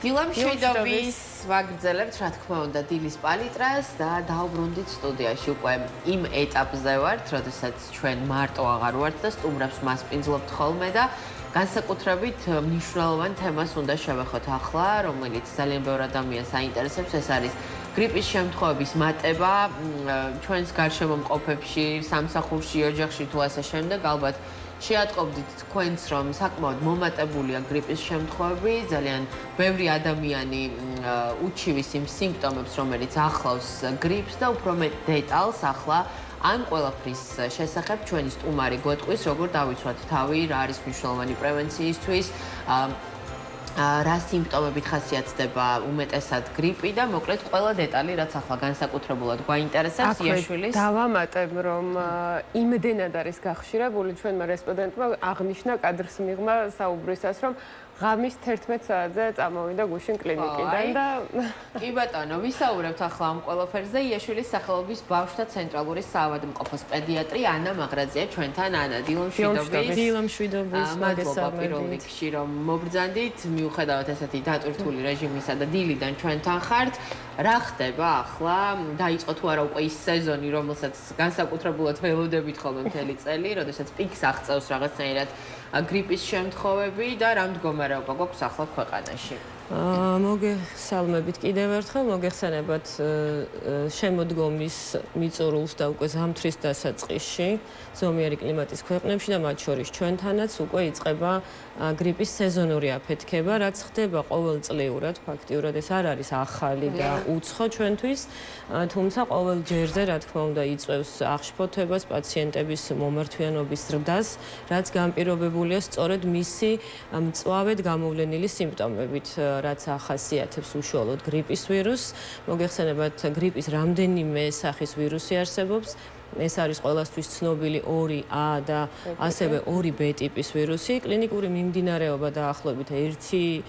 დილამშვიდობის ვაგრძელებთ, რა თქმა უნდა, დილის პალიტრას და დავბრუნდით სტუდიაში უკვე იმ ეტაპზე ვართ, როდესაც ჩვენ მარტო აღარ ვართ და სტუმრებს მასპინძლობთ ხოლმე და განსაკუთრებით მნიშვნელოვან თემას უნდა შევეხოთ ახლა, რომელიც ძალიან ბევრ ადამიანს აინტერესებს, ეს არის გრიპის შემთხვევების მატება ჩვენს გარშემომყოფებში, სამსახურში, ოჯახში თუ ასე შემდეგ, ალბათ შეატყობდით თქვენც, რომ საკმაოდ მომატებულია გრიპის შემთხვევები, ძალიან ბევრი ადამიანი უჩივის იმ სიმპტომებს, რომელიც ახლავს გრიპს და უფრო მეტ დეტალს ახლა ამ ყველაფრის შესახებ ჩვენი სტუმარი გვეტყვის, როგორ დავიცვათ თავი, რა არის მნიშვნელოვანი პრევენციისთვის, რა სიმპტომებით ხასიათდება უმეტესად გრიპი და მოკლედ ყველა დეტალი, რაც ახლა განსაკუთრებულად გვაინტერესებს იაშვილის. დავამატებ, რომ იმდენად არის გახშირებული ჩვენმა რესპონდენტმა აღნიშნა კადრს მიღმა საუბრისას, რომ ღამის 11 საათზე წამოვიდა გუშინ კლინიკიდან და კი ბატონო, ვისაუბრებთ ახლა ამ ყველაფერზე. იაშვილის სახელობის ბავშვთა ცენტრალური საავადმყოფოს პედიატრი ანა მაღრაძეა ჩვენთან. ანა, დილამშვიდობის, მადლობა პირველ რიგში, რომ მობრძანდით, მიუხედავად ესეთი დატვირთული რეჟიმისა და დილიდან ჩვენთან ხართ. რა ხდება ახლა? დაიწყო თუ არა უკვე ის სეზონი, რომელსაც განსაკუთრებულად ველოდებით ხოლმე მთელი წელი, როდესაც პიკს აღწევს რაღაცნაირად გრიპის შემთხვევები და რა მდგომარეობა გვაქვს ახლა ქვეყანაში? მოგესალმებით კიდევ ერთხელ, მოგეხსენებათ შემოდგომის მიწურულს და უკვე ზამთრის დასაწყისში ზომიერი კლიმატის ქვეყნებში და მათ შორის ჩვენთანაც უკვე იწყება გრიპის სეზონური აფეთქება, რაც ხდება ყოველწლიურად, ფაქტიურად ეს არ არის ახალი და უცხო ჩვენთვის, თუმცა ყოველ ჯერზე, რა თქმა უნდა, იწვევს აღშფოთებას, პაციენტების მომართვიანობის ზრდას, რაც განპირობებულია სწორედ მისი მწვავედ გამოვლენილი სიმპტომებით, რაც ახასიათებს უშუალოდ გრიპის ვირუსს. მოგეხსენებათ, გრიპის რამდენიმე სახის ვირუსი არსებობს. ეს არის ყველასთვის ცნობილი 2A და ასევე 2B ტიპის ვირუსი. კლინიკური მიმდინარეობა დაახლოებით ერთი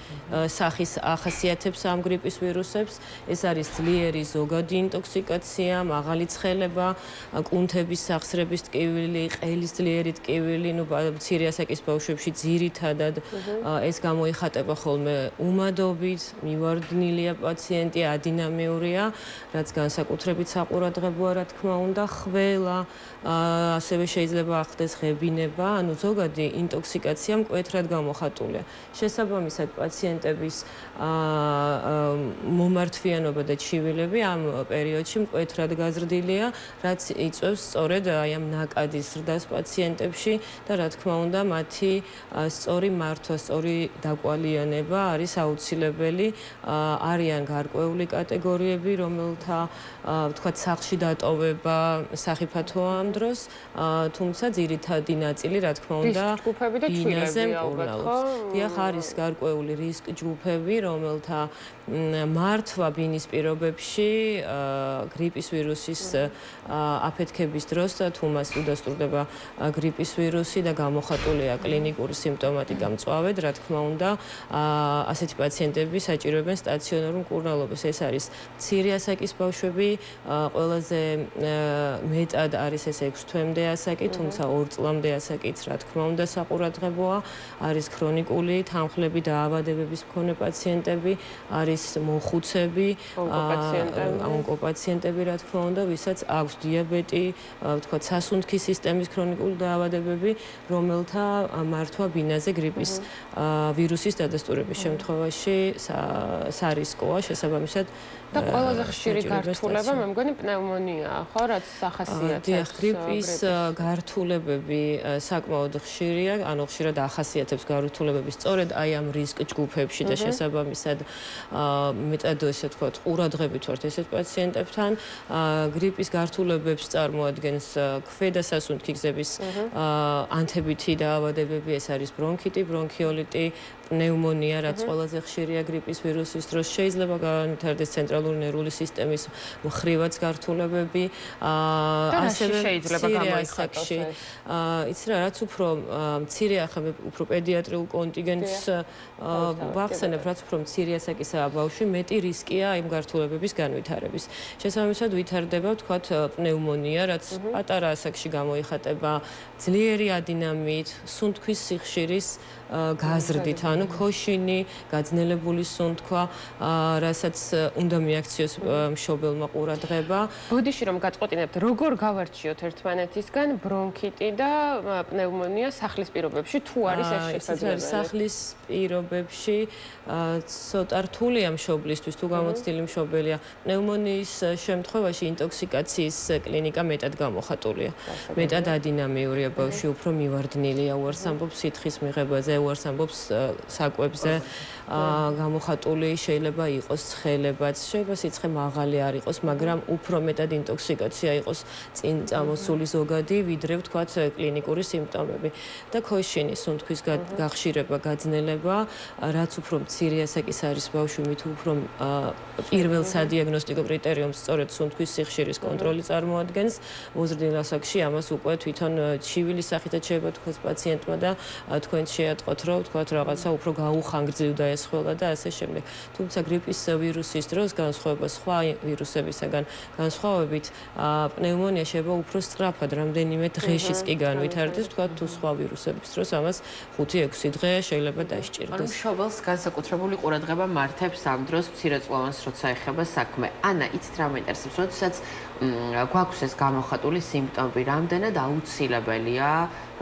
სახის ახასიათებს ამ გრიპის ვირუსებს. ეს არის ძლიერი ზოგადი ინტოქსიკაცია, მაღალი ცხელება, კუნთების სახსრების ტკივილი, ყელის ძლიერი ტკივილი, მცირე ასაკის ბავშვებში ძირითადად ეს გამოიხატება ხოლმე უმადობით, მივარდნილია პაციენტი, ადინამიურია, რაც განსაკუთრებით საყურადღებოა, რა თქმა უნდა, ასევე შეიძლება ახდეს ღებინება, ანუ ზოგადი ინტოქსიკაცია მკვეთრად გამოხატულია. შესაბამისად, პაციენტების მომართვიანობა და ჩივილები ამ პერიოდში მკვეთრად გაზრდილია, რაც იწვევს სწორედ აი ამ ნაკადის ზრდას პაციენტებში და რა თქმა უნდა, მათი სწორი მართვა, სწორი დაკვალიანება არის აუცილებელი. არიან გარკვეული კატეგორიები, რომელთა ვთქვათ, სახლში დატოვება სახიფათოა ამ დროს, თუმცა ძირითადი ნაწილი, რა თქმა უნდა, ბინაზე მკურნალობს. დიახ, არის გარკვეული რისკ ჯგუფები, რომელთა მართვა ბინის პირობებში გრიპის ვირუსის აფეთქების დროს და თუ მას უდასტურდება გრიპის ვირუსი და გამოხატულია კლინიკური სიმპტომატიკა მწვავედ, რა თქმა უნდა, ასეთი პაციენტები საჭიროებენ სტაციონარულ მკურნალობას. ეს არის მცირე ასაკის ბავშვები, ყველაზე მეტად არის ეს 6 თვემდე ასაკი, თუმცა 2 წლამდე ასაკიც, რა თქმა უნდა, საყურადღებოა. არის ქრონიკული თანხლები და დაავადებების მქონე პაციენტები, არის მოხუცები, ონკოპაციენტები, რა თქმა უნდა, ვისაც აქვს დიაბეტი, ვთქვათ, სასუნთქის სისტემის ქრონიკული დაავადებები, რომელთა მართვა ბინაზე გრიპის ვირუსის დადასტურების შემთხვევაში სარისკოა, შესაბამისად და ყველაზე ხშირი გართულება მე მგონი პნევმონიაა, ხო, რაც ახასიათებს. დიახ, გრიპის გართულებები საკმაოდ ხშირია, ანუ ხშირად ახასიათებს გართულებები სწორედ აი ამ რისკ ჯგუფებში და შესაბამისად მეტად ესე ვთქვათ, ყურადღებით ვართ ესეთ პაციენტებთან. გრიპის გართულებებს წარმოადგენს ქვედა სასუნთქი გზების ანთებითი დაავადებები, ეს არის ბრონქიტი, ბრონქიოლიტი, პნევმონია, რაც ყველაზე ხშირია გრიპის ვირუსის დროს, შეიძლება განვითარდეს ცენტრალური ნერვული სისტემის მხრივაც გართულებები, ასევე შეიძლება გამოიხატოს ეს. იცი რა, რაც უფრო მცირე ახლა უფრო პედიატრიულ კონტინგენტს ვახსენებ, რაც უფრო მცირე ასაკისაა ბავშვი, მეტი რისკია იმ გართულებების განვითარების. შესაბამისად ვითარდება, ვთქვათ, პნევმონია, რაც პატარა ასაკში გამოიხატება ძლიერი ადინამიით, სუნთქვის სიხშირის გაზრდით, ანუ ქოშინი, გაძნელებული სუნთქვა, რასაც უნდა მიაქციოს მშობელმა ყურადღება. ბოდიში რომ გაწყვეტინებთ, როგორ გავარჩიოთ ერთმანეთისგან ბრონქიტი და პნევმონია სახლის პირობებში, თუ არის ეს შესაძლებელი? სახლის პირობებში ცოტა რთულია მშობლისთვის, თუ გამოცდილი მშობელია. პნევმონიის შემთხვევაში ინტოქსიკაციის კლინიკა მეტად გამოხატულია. მეტად ადინამიურია ბავშვი, უფრო მივარდნილია, უარს ამბობს სითხის მიღებაზე, უარს ამბობს საკვებზე. გამოხატული შეიძლება იყოს ცხელებაც, შეიძლება სიცხე მაღალი არ იყოს, მაგრამ უფრო მეტად ინტოქსიკაცია იყოს წინ წამოსული ზოგადი, ვიდრე ვთქვათ კლინიკური სიმპტომები. და ქოშინის სუნთქვის გახშირება, გაძნელება, რაც უფრო მცირე ასაკის არის ბავშვი, მით უფრო პირველ სადიაგნოსტიკო კრიტერიუმს სწორედ სუნთქვის სიხშირის კონტროლი წარმოადგენს. მოზრდილ ასაკში ამას უკვე თვითონ ჩივილის სახითაც შეიძლება თქვას პაციენტმა და თქვენ შეატყოთ, რომ ვთქვათ რაღაცა უფრო გაუხანგრძლივდა ეს ხოლა და ასე შემდეგ. თუმცა გრიპის ვირუსის დროს განსხვავება სხვა ვირუსებისაგან განსხვავებით, პნევმონია შეიძლება უფრო სწრაფად რამდენიმე დღეშიც კი განვითარდეს, თქვათ თუ სხვა ვირუსების დროს ამას 5-6 დღე შეიძლება დასჭირდეს. მშობელს განსაკუთრებული ყურადღება მართებს ამ დროს მცირეწლოვანს, როცა ეხება საქმე. ანა, იცით რა მეინტერესებს, როდესაც გვაქვს ეს გამოხატული სიმპტომები, რამდენად აუცილებელია,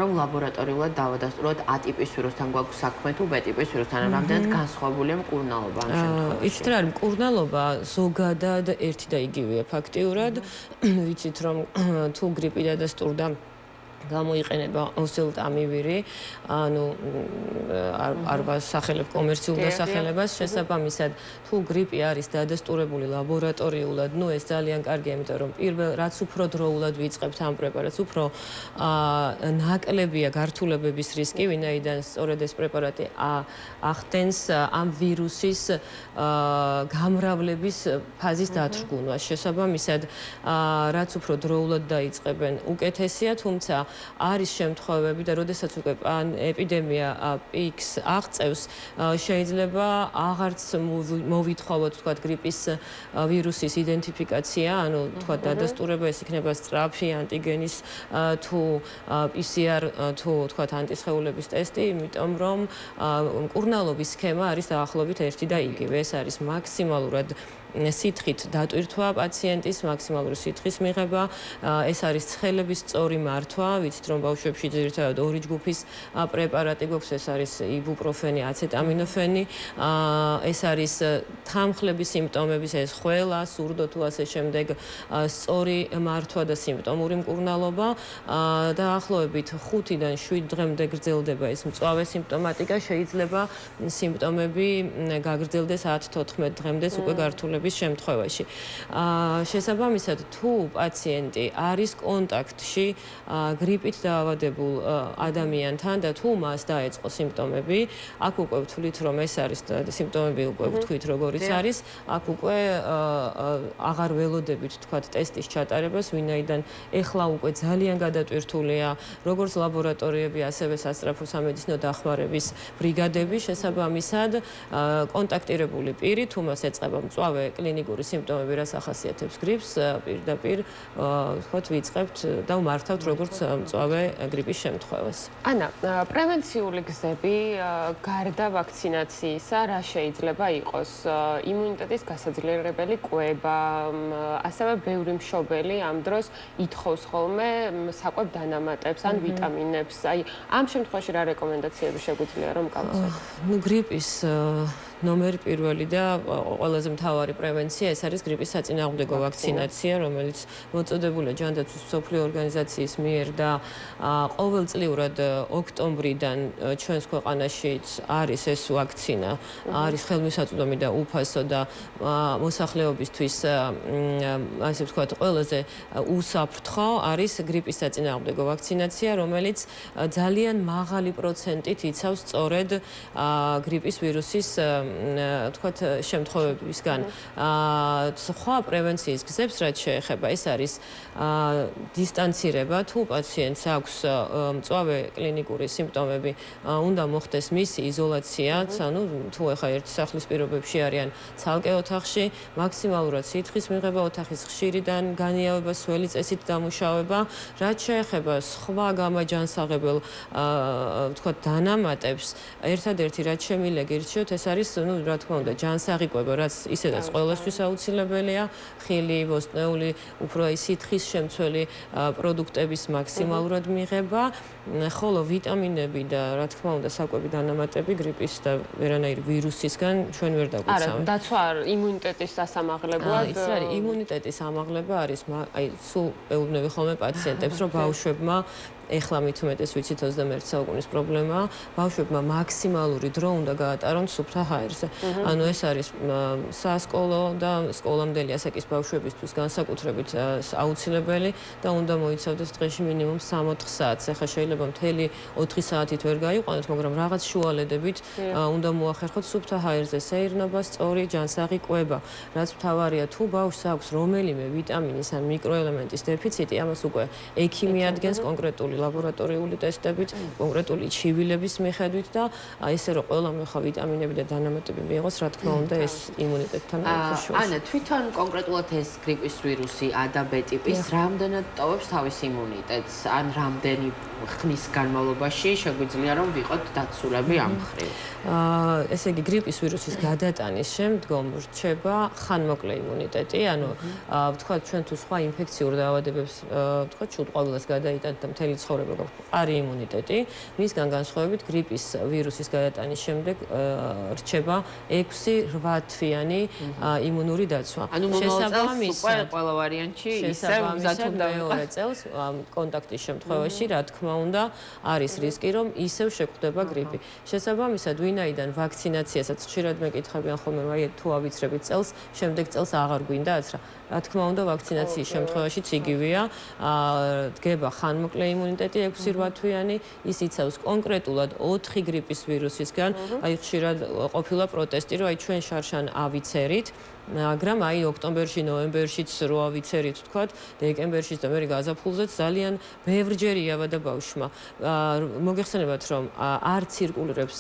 რომ ლაბორატორიულად დავადასტუროთ A ტიპის ვირუსთან გვაქვს საქმე თუ B ტიპის ვირუსთან, რამდენად განსხვავებულია მკურნალობა ამ შემთხვევაში. იცით რა არის მკურნალობა ზოგადად ერთი და იგივეა ფაქტიურად. ვიცით რომ თუ გრიპი დადასტურდა გამოიყენება ოსელტამივირი, ანუ არ ვასახელებ კომერციულ დასახელებას, შესაბამისად, თუ გრიპი არის დადასტურებული ლაბორატორიულად, ნუ ეს ძალიან კარგია, იმიტომ რომ რაც უფრო დროულად ვიწყებთ ამ პრეპარატს, უფრო ნაკლებია გართულებების რისკი, ვინაიდან სწორედ ეს პრეპარატი ახდენს ამ ვირუსის გამრავლების ფაზის დათრგუნვას. შესაბამისად, რაც უფრო დროულად დაიწყებენ, უკეთესია, თუმცა არის შემთხვევები და როდესაც უკვე ეპიდემია პიკს აღწევს, შეიძლება აღარც მოვითხოვოთ, თქვათ, გრიპის ვირუსის იდენტიფიკაცია, ანუ თქვათ, დადასტურება ეს იქნება სწრაფი ანტიგენის თუ PCR თუ თქვათ, ანტისხეულების ტესტი, იმიტომ რომ მკურნალობის სქემა არის დაახლოებით ერთი და იგივე. ეს არის მაქსიმალურად სითხით დატვირთვა პაციენტის, მაქსიმალური სითხის მიღება, ეს არის ცხელების სწორი მართვა, ვიცით რომ ბავშვებში ძირითადად ორი ჯგუფის პრეპარატი გვაქვს, ეს არის იბუპროფენი, აცეტამინოფენი, ეს არის თანხლების სიმპტომების, ეს ხველა, სურდო თუ ასე შემდეგ, სწორი მართვა და სიმპტომური მკურნალობა, დაახლოებით 5-დან 7 დღემდე გრძელდება ეს მწვავე სიმპტომატიკა, შეიძლება სიმპტომები გაგრძელდეს 10-14 დღემდეც უკვე გართულების შემთხვევაში. შესაბამისად, თუ პაციენტი არის კონტაქტში გრიპით დაავადებულ ადამიანთან და თუ მას დაეწყო სიმპტომები, აქ უკვე ვთვლით, რომ ეს არის სიმპტომები უკვე ვთქვით, როგორიც არის, აქ უკვე აღარ ველოდებით, თქვათ, ტესტის ჩატარებას, ვინაიდან ეხლა უკვე ძალიან გადატვირთულია როგორც ლაბორატორიები, ასევე სასწრაფო სამედიცინო დახმარების ბრიგადები, შესაბამისად, კონტაქტირებული პირი, თუ მას ეწყება მწვავე კლინიკური სიმპტომები, რაც ახასიათებს გრიპს, პირდაპირ ვთქვათ, ვიწყებთ და ვმართავთ როგორც მწვავე გრიპის შემთხვევას. ანა, პრევენციული გზები გარდა ვაქცინაციისა, რა შეიძლება იყოს? იმუნიტეტის გასაძლიერებელი კვება, ასევე ბევრი მშობელი ამ დროს ითხოვს ხოლმე საკვებ დანამატებს ან ვიტამინებს. აი, ამ შემთხვევაში რა რეკომენდაციები შეგვიძლია რომ გავაცნოთ? ნუ გრიპის ნომერი პირველი და ყველაზე მთავარი პრევენცია ეს არის გრიპის საწინააღმდეგო ვაქცინაცია, რომელიც მოწოდებულია ჯანდაცვის მსოფლიო ორგანიზაციის მიერ და ყოველწლიურად ოქტომბრიდან ჩვენს ქვეყანაშიც არის ეს ვაქცინა, არის ხელმისაწვდომი და უფასო და მოსახლეობისთვის ასე ვთქვათ, ყველაზე უსაფრთხო არის გრიპის საწინააღმდეგო ვაქცინაცია, რომელიც ძალიან მაღალი პროცენტით იცავს სწორედ გრიპის ვირუსის თქვათ შემთხვევებისგან. სხვა პრევენციის გზებს რაც შეეხება, ეს არის დისტანცირება, თუ პაციენტს აქვს მწვავე კლინიკური სიმპტომები, უნდა მოხდეს მისი იზოლაციაც, ანუ თუ ახლა ერთ სახლის პირობებში არიან ცალკე ოთახში, მაქსიმალურად სითხის მიღება, ოთახის ხშირიდან განიავება, სველი წესით დამუშავება, რაც შეეხება სხვა გამაჯანსაღებელ თქვათ დანამატებს, ერთადერთი რაც შემიძლია გირჩიოთ, ეს არის, ну, რა თქმა უნდა, ჯანსაღიკვება, რაც ისედაც ყველასთვის აუცილებელია, ხილი, ბოსტნეული, უფრო სითხის შემცველი პროდუქტების მაქსიმალურად მიღება, ხოლო ვიტამინები და რა თქმა უნდა, საკვები დანამატები გრიპის და ვერანაირი ვირუსისგან ჩვენ ვერ დაგვიცავთ. არა, დაცვა იმუნიტეტის სასამაღლებლად. ის არის იმუნიტეტის ამაღლება არის, აი, სულ ეუბნები ხოლმე პაციენტებს, რომ ბავშვებმა ეხლა მით უმეტეს ვიცით 21 საუკუნის პრობლემაა, ბავშვებმა მაქსიმალური დრო უნდა გაატარონ სუფთა ჰაერზე. ანუ ეს არის სასკოლო და სკოლამდელი ასაკის ბავშვებისთვის განსაკუთრებით აუცილებელი და უნდა მოიცავდეს დღეში მინიმუმ 3-4 საათს. ეხლა შეიძლება მთელი 4 საათით ვერ გაიყვანოთ, მაგრამ რაღაც შუალედებით უნდა მოახერხოთ სუფთა ჰაერზე სეირნობა, სწორი ჯანსაღი კვება. რაც მთავარია, თუ ბავშვს აქვს რომელიმე ვიტამინის ან მიკროელემენტის დეფიციტი, ამას უკვე ექიმი ადგენს კონკრეტული ლაბორატორიული ტესტებით, კონკრეტული ჩივილების მიხედვით და ესე რომ ყველამ ახლა ვიტამინები და დანამატები მიიღოს, რა თქმა უნდა, ეს იმუნიტეტთან ერთად. ანა, თვითონ კონკრეტულად ეს გრიპის ვირუსი A და B ტიპის რამდენად ტოვებს თავის იმუნიტეტს? ან რამდენი ხნის განმავლობაში შეგვიძლია რომ ვიყოთ დაცულები ამ მხრივ? ესე იგი გრიპის ვირუსის გადატანის შემდგომ რჩება ხანმოკლე იმუნიტეტი, ანუ ვთქვათ ჩვენ თუ სხვა ინფექციურ დაავადებებს ვთქვათ შუტყვავილას გადაიტანთ და მთელი ცხოვრება გვაქვს მყარი იმუნიტეტი, მისგან განსხვავებით გრიპის ვირუსის გადატანის შემდეგ რჩება 6-8 თვიანი იმუნური დაცვა. ანუ შესაბამისად ყველა ვარიანტში ისე მზად უნდა მეორე წელს კონტაქტის შემთხვევაში, რა თქმა უნდა, არის რისკი, რომ ისევ შეგვხვდება გრიპი. შესაბამისად, ვინაიდან ვაქცინაციასაც ხშირად მეკითხებიან ხოლმე, აი თუ ავიცრებით წელს, შემდეგ წელს აღარ გვინდა აცრა. რა თქმა უნდა, ვაქცინაციის შემთხვევაშიც იგივეა, დგება ხანმოკლე იმუნიტეტი 6-8 თვიანი, ის იცავს კონკრეტულად 4 გრიპის ვირუსისგან, აი ხშირად ყოფილა პროტესტი, რომ აი ჩვენ შარშან ავიცერით, მაგრამ აი ოქტომბერში, ნოემბერშიც რო ავიცერით თქვათ, დეკემბერშიც და მე გაზაფხულზეც ძალიან ბევრჯერ იავადა ბავშვმა. მოგეხსენებათ, რომ არ ცირკულირებს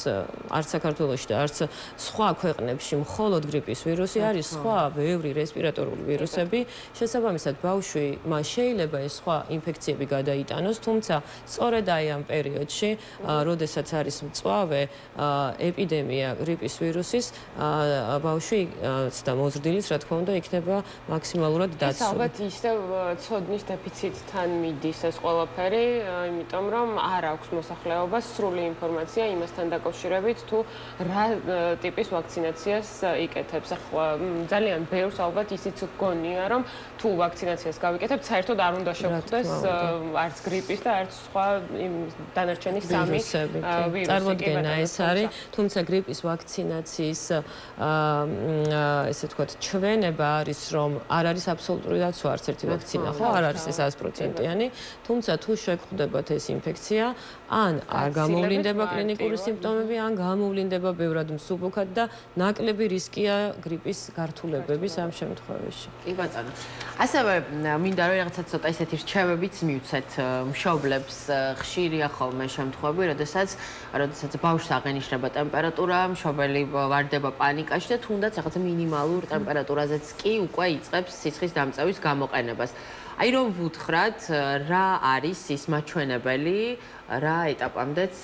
არც საქართველოში და არც სხვა ქვეყნებში მხოლოდ გრიპის ვირუსი, არის სხვა ბევრი რესპირატორული ვირუსები. შესაბამისად, ბავშვი მას შეიძლება ეს სხვა ინფექციები გადაიტანოს, თუმცა სწორედ აი ამ პერიოდში, როდესაც არის მწვავე ეპიდემია გრიპის ვირუსის, ბავშვი და მოზრდილიც, რა თქმა უნდა, იქნება მაქსიმალურად დაცული. ეს ალბათ ისევ ცოდნის დეფიციტთან მიდის ეს ყველაფერი, იმიტომ რომ არ აქვს მოსახლეობას სრული ინფორმაცია იმასთან დაკავშირებით, თუ რა ტიპის ვაქცინაციას იკეთებს. ახლა ძალიან ბევრს ალბათ ისიც გონია, რომ თუ ვაქცინაციას გავიკეთებთ, საერთოდ არ უნდა შევხვდეს არც გრიპის და არც სხვა დანარჩენი 3 ვირუსები. წარმოდგენა ეს არის, თუმცა გრიპის ვაქცინაციის ესე თქვათ, ჩვენება არის, რომ არ არის აბსოლუტური დაცვა არც ერთი ვაქცინა, ხო? არ არის ეს 100%-იანი, თუმცა თუ შეგხვდებათ ეს ინფექცია, ან არ გამოვლინდება კლინიკური სიმპტომები, ან გამოვლინდება ბევრად მსუბუქად და ნაკლები რისკია გრიპის გართულებების ამ შემთხვევაში. კი ბატონო. ასევე მინდა რომ რაღაცა ცოტა ისეთი რჩევებიც მივცეთ მშობლებს, ხშირია ხოლმე შემთხვევები, როდესაც ბავშვს აღენიშნება ტემპერატურა, მშობელი ვარდება პანიკაში და თუნდაც რაღაცა მინიმალურ ტემპერატურაზეც კი უკვე იწყებს სიცხის დამწევის გამოყენებას. აი რომ ვუთხრათ, რა არის ის მაჩვენებელი, რა ეტაპამდეც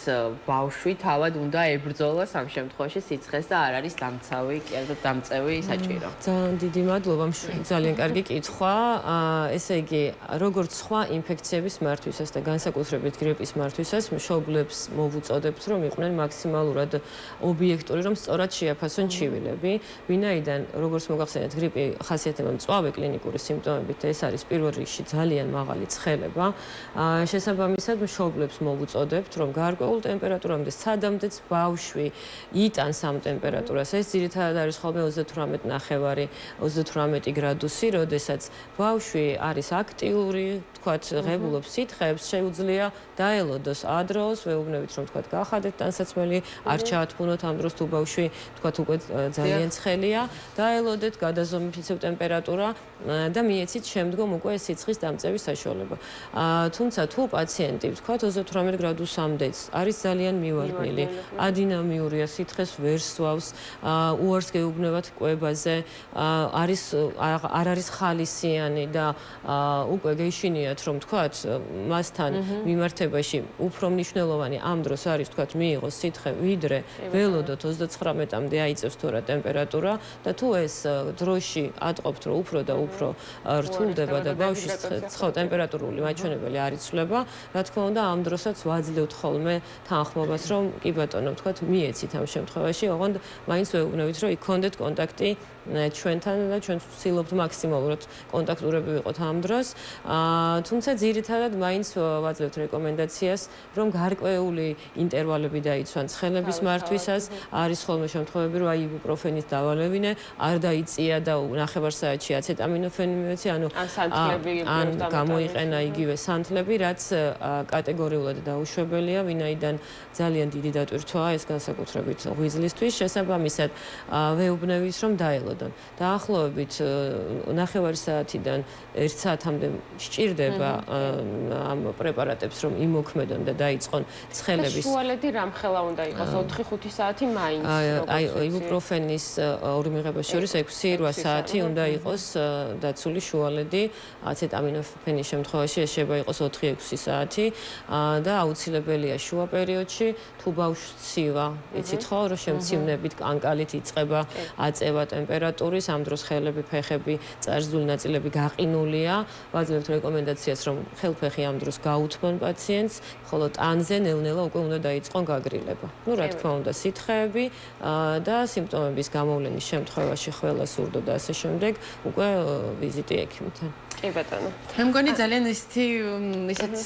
ბავშვი თავად უნდა ებრძოლოს ამ შემთხვევაში სიცხეს და არ არის დამცავი, კერძოდ დამწევი საჭირო. ძალიან დიდი მადლობა, ძალიან კარგი კითხვა. ესე იგი, როგორც სხვა ინფექციების მართვისას და განსაკუთრებით გრიპის მართვისას, მშობლებს მოვუწოდებთ, რომ იყვნენ მაქსიმალურად ობიექტური, რომ სწორად შეაფასონ ჩივილები. ვინაიდან, როგორც მოგახსენეთ, გრიპი ხასიათდება მწვავე კლინიკური სიმპტომებით, ეს არის პირველ რიგში ძალიან მაღალი ცხელება. შესაბამისად მშობლებს მოვუწოდებთ, რომ გარკვეულ ტემპერატურამდე სადამდეც ბავშვი იტანს ამ ტემპერატურას. ეს ძირითადად არის ხოლმე 38.5, 38 გრადუსი, როდესაც ბავშვი არის აქტიური, თქვათ, ღებულობს სითხეებს, შეუძლია დაელოდოს ადროს, ვეუბნებით, რომ თქვათ, გახადეთ ტანსაცმელი, არ ჩაათბუნოთ ამ დროს თუ ბავშვი, თქვათ, უკვე ძალიან ცხელია, დაელოდეთ, გადაზომიფიცებ ტემპერატურა და მიეცით შემდგომ უკვე სიცხის დამწევის საშუალება. თუმცა თუ პაციენტი, თქვათ, 38 გრადუსამდეც არის ძალიან მივარდნილი, ადინამიურია, სითხეს ვერ სვავს, უარს გეუბნებათ კვებაზე, არ არის ხალისიანი და უკვე გეშინიათ, რომ თქვათ, მასთან მიმართებაში უფრო მნიშვნელოვანი ამ დროს არის, თქვათ, მიიღოს სითხე, ვიდრე ველოდოთ 39-მდე აიწევს თუ რა ტემპერატურა და თუ ეს დროში ატყობთ, რომ უფრო და უფრო რთულდება და ბავშვის ტემპერატურული მაჩვენებელი არ იცვლება, რა თქმა უნდა, ამ დროსაც ვაძლევთ ხოლმე თანხმობას, რომ კი ბატონო, თქვათ, მიეცით ამ შემთხვევაში, ოღონდ მაინც ვეუბნებით, რომ იქონდეთ კონტაქტი ჩვენთან და ჩვენ ვცდილობთ მაქსიმალურად კონტაქტურები ვიყოთ ამ დროს. თუმცა ძირითადად მაინც ვაძლევთ რეკომენდაციას, რომ გარკვეული ინტერვალები დაიცვან ცხელების მართვისას. არის ხოლმე შემთხვევები, რომ აი იბუპროფენის დავალევინე არ დაიწია და 9 საათში აცეტამინოფენი მიეცი, ან გამოიყენა იგივე სანთლები, რაც კატეგორიულად დაუშვებელია, ვინაიდან ძალიან დიდი დატვირთვაა ეს განსაკუთრებით ღვიძლისთვის. შესაბამისად, ვეუბნებით, რომ დაელოდონ. დაახლოებით 9 საათიდან 1 საათამდე სჭირდება ამ პრეპარატებს, რომ იმოქმედონ და დაიწყონ ცხელების. შუალედი რამხელა უნდა იყოს 4-5 საათი მაინც. აი იბუპროფენის ორი მიღებას შორის 6-8 საათი უნდა იყოს დაცული შუალედი. აცეტამინოფენის შემთხვევაში ეს შეიძლება იყოს 4-6 საათი და აუცილებელია შუა პერიოდში თუ ბავშვს ცივა, იცით ხო, რომ შემცივნებით კანკალით იწყება აწევა ტემპერატურის, ამ დროს ხელები, ფეხები, წარსული ნაწილები გაყინულია. ვაძლევთ რეკომენდაციას, რომ ხელფეხი ამ დროს გაუთმონ პაციენტს, ხოლო ტანზე ნელ-ნელა უკვე უნდა დაიწყონ გაგრილება. ნუ რა თქმა უნდა, სითხეები და სიმპტომების გამოვლენის შემთხვევაში ხველა სურდო და ასე შემდეგ, უკვე ვიზიტი ექიმთან. კი ბატონო. მე მგონი ძალიან ისეთი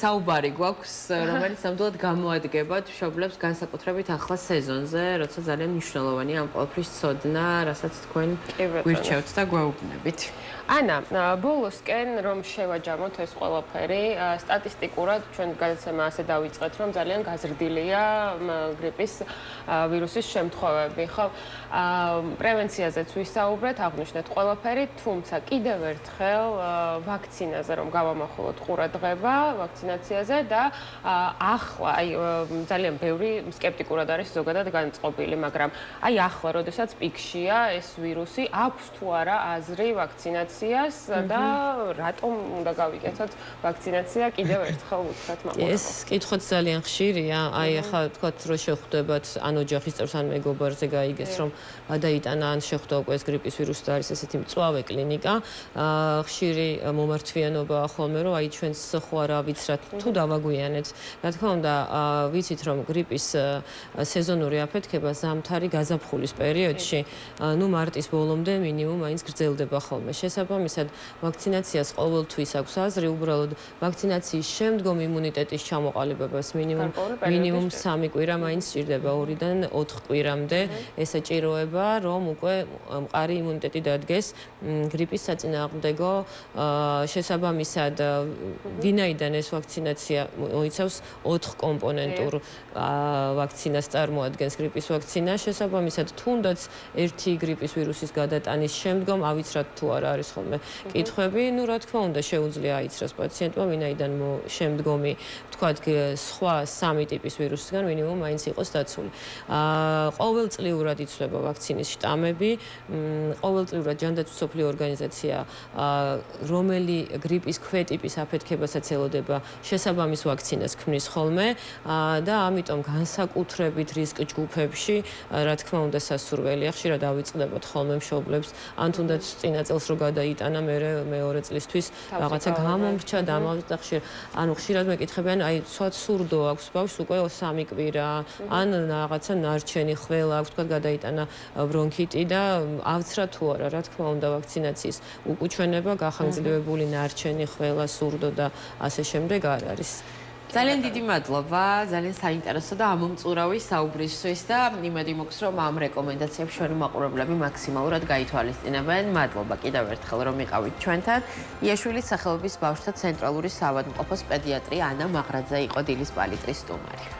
საუბარი გვაქვს, რომელიც ნამდვილად გამოადგება მშობლებს განსაკუთრებით ახლა სეზონზე, როცა ძალიან მნიშვნელოვანია ამ ყველაფრის ცოდნა, რასაც თქვენ გვირჩევთ და გვეუბნებით. ანა, ბოლოსკენ რომ შევაჯამოთ ეს ყველაფერი, სტატისტიკურად ჩვენ გადაცემა ასე დავიწყეთ, რომ ძალიან გაზრდილია გრიპის ვირუსის შემთხვევები, ხო? პრევენციაზეც ვისაუბრეთ, აღვნიშნეთ ყველაფერი, თუმცა კიდევ ერთხელ ვაქცინაზე რომ გავამახვილოთ ყურადღება ვაქცინაციაზე და ახლა აი ძალიან ბევრი სკეპტიკურად არის ზოგადად განწყობილი, მაგრამ აი ახლა, როდესაც პიკშია ეს ვირუსი, აქვს თუ არა აზრი ვაქცინაციას და რატომ უნდა გავიკეთოთ ვაქცინაცია კიდევ ერთხელ უთხრათ მამაკაცებს. ეს კითხვაც ძალიან ხშირია. აი ახლა თქვათ რომ შეხვდებათ ან ოჯახის წევრს ან მეგობარზე გაიგეს რომ გადაიტანა ან შეხვდა უკვე ეს გრიპის ვირუსი და არის ესეთი მწვავე კლინიკა. ხშირი მომართვიანობაა ხოლმე რომ აი ჩვენს ხო არა ვიცრათ თუ დავაგვიანეთ. რა თქმა უნდა ვიცით რომ გრიპის სეზონური აფეთქება ზამთარი გაზაფხულის პერიოდში ნუ მარტის ბოლომდე მინიმუმ მაინც გრძელდება ხოლმე. შესაბამისად ვაქცინაციას ყოველთვის აქვს აზრი, უბრალოდ ვაქცინაციის შემდგომ იმუნიტეტის ჩამოყალიბებას მინიმუმ 3 კვირა მაინც სჭირდება 2-დან 4 კვირამდე. ეს საჭიროება რომ უკვე მყარი იმუნიტეტი დადგეს გრიპის საწინააღმდეგო შესაბამისად ვინაიდან ეს ვაქცინაცია მოიცავს 4 კომპონენტურ ვაქცინას წარმოადგენს გრიპის ვაქცინა შესაბამისად თუნდაც ერთი გრიპის ვირუსის გადატანის შემდგომ ავიცრათ თუ არა არის ხოლმე კითხვები ნუ რა თქმა უნდა შეუძლია აიცრას პაციენტმა ვინაიდან შემდგომი თქვათ სხვა 3 ტიპის ვირუსისგან მინიმუმ მაინც იყოს დაცული ყოველწლიურად იცვლება ვაქცინის შტამები ყოველწლიურად ჯანდაცვის მსოფლიო ორგანიზაცია რომელი გრიპის ქვეტიპის აფეთქებასაც ელოდება შესაბამის ვაქცინას ქმნის ხოლმე და ამიტომ განსაკუთრებით რისკ ჯგუფებში რა თქმა უნდა სასურველია ხშირად დავიწყდებათ ხოლმე მშობლებს ან თუნდაც წინა წელს რო გადაიტანა მეორე წლისთვის რაღაცა გამომრჩა დამავიდა ანუ ხშირად მეკითხებიან აი ცოტ სურდო აქვს ბავშვს უკვე 3 კვირა ან რაღაცა ნარჩენი ხველა აქვს თქვა გადაიტანა ბრონქიტი და ავცრა თუ არა რა თქმა უნდა ვაქცინაციის უკუჩვენება გახანგრძლივება გამარტივებული ნარჩენი, ყველა სურდო და ასე შემდეგ არ არის. ძალიან დიდი მადლობა, ძალიან საინტერესო და ამომწურავი საუბრისთვის და იმედი მაქვს, რომ ამ რეკომენდაციებს ჩვენი მაყურებლები მაქსიმალურად გაითვალისწინებენ. მადლობა კიდევ ერთხელ, რომ იყავით ჩვენთან. იაშვილის სახელობის ბავშვთა ცენტრალური საავადმყოფოს პედიატრი ანა მაღრაძე იყო დილის პალიტრის სტუმარი.